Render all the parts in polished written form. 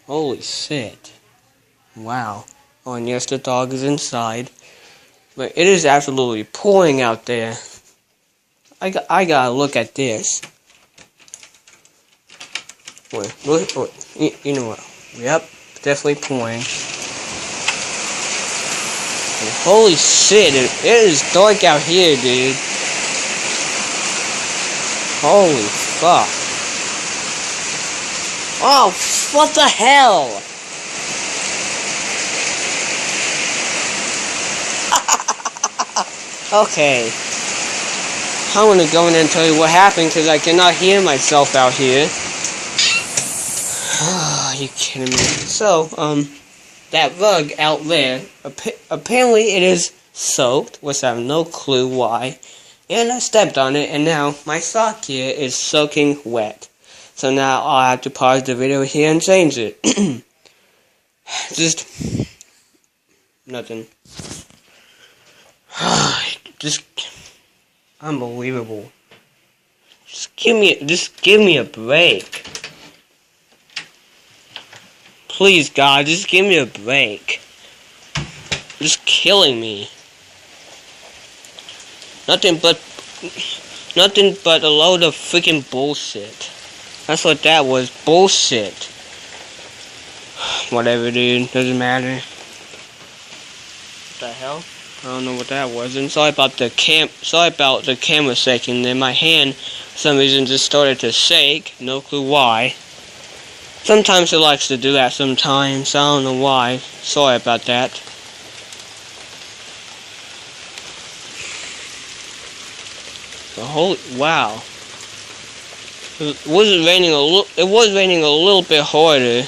Holy shit. Wow. Oh, and yes, the dog is inside. But it is absolutely pouring out there. I gotta look at this. Wait. You know what? Yep, definitely pouring. And holy shit, it is dark out here, dude. Holy fuck. Oh, what the hell? Okay. I'm gonna go in and tell you what happened because I cannot hear myself out here. Are you kidding me? So, that rug out there, apparently it is soaked, which I have no clue why. And I stepped on it, and now my sock here is soaking wet. So now I'll have to pause the video here and change it. Just nothing. Just unbelievable. Just give me a break. Please, God, just give me a break. Just killing me. Nothing but a load of freaking bullshit. That's what that was, bullshit. Whatever, dude, doesn't matter. What the hell? I don't know what that was. And sorry about the camera shaking. Then my hand, for some reason, just started to shake. No clue why. Sometimes it likes to do that. Sometimes I don't know why. Sorry about that. The whole wow. It was raining a little bit harder.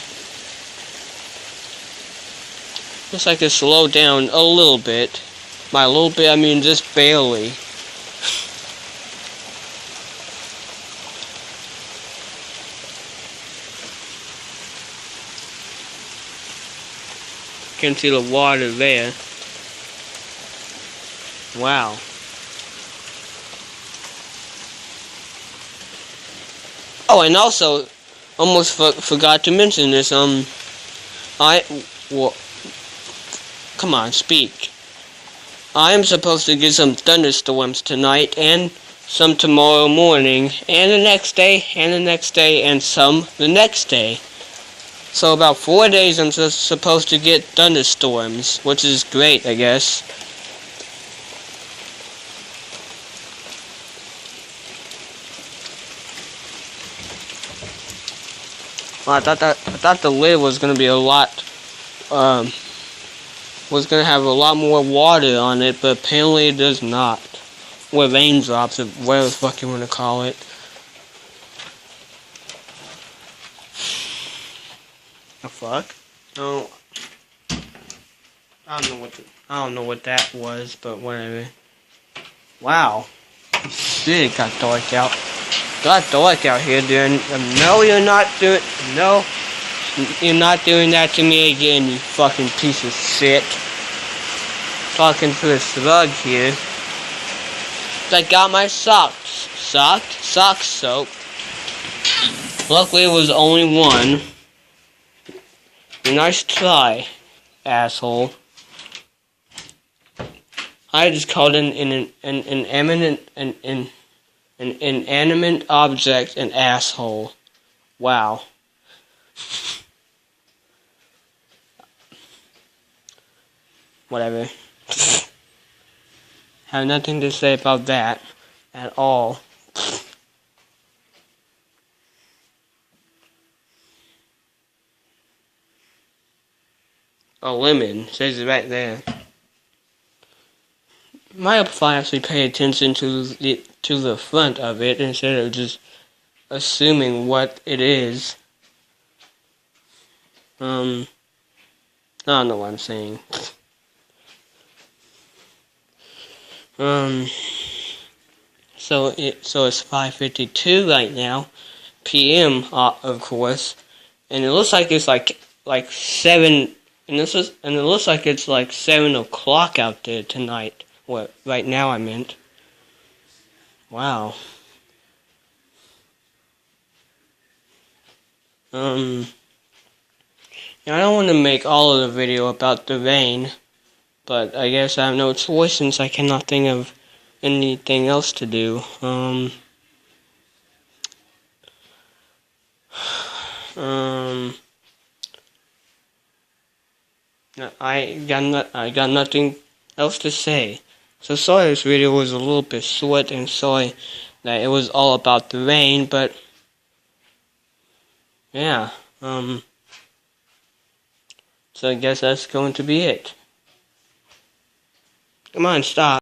Looks like it slowed down a little bit. By a little bit, I mean just barely. Can see the water there. Wow. Oh, and also, almost forgot to mention this. Come on, speak. I am supposed to get some thunderstorms tonight, and some tomorrow morning, and the next day, and the next day, and some the next day. So about 4 days I'm just supposed to get thunderstorms, which is great, I guess. Well, I thought the lid was gonna be a lot, was gonna have a lot more water on it, but apparently it does not. Or raindrops, or whatever the fuck you wanna call it. The fuck? No. I don't know what that was, but whatever. Wow. Shit, it got dark out. Got dark out here, dude. No, you're not doing that to me again, you fucking piece of shit. Talking to a slug here. I got my socks soaked. Luckily it was only one. Nice try, asshole. I just called an inanimate object an asshole. Wow. Whatever. Have nothing to say about that at all. A lemon says it right there. Might help if I actually pay attention to the front of it instead of just assuming what it is. I don't know what I'm saying. So it's 5:52 right now, p.m. Of course, and it looks like it's like 7, and it looks like it's like 7 o'clock out there tonight. What right now I meant. Wow. I don't want to make all of the video about the rain, but I guess I have no choice since I cannot think of anything else to do. I got nothing else to say. So sorry this video was a little bit short, and sorry that it was all about the rain, but yeah, so I guess that's going to be it. Come on, stop.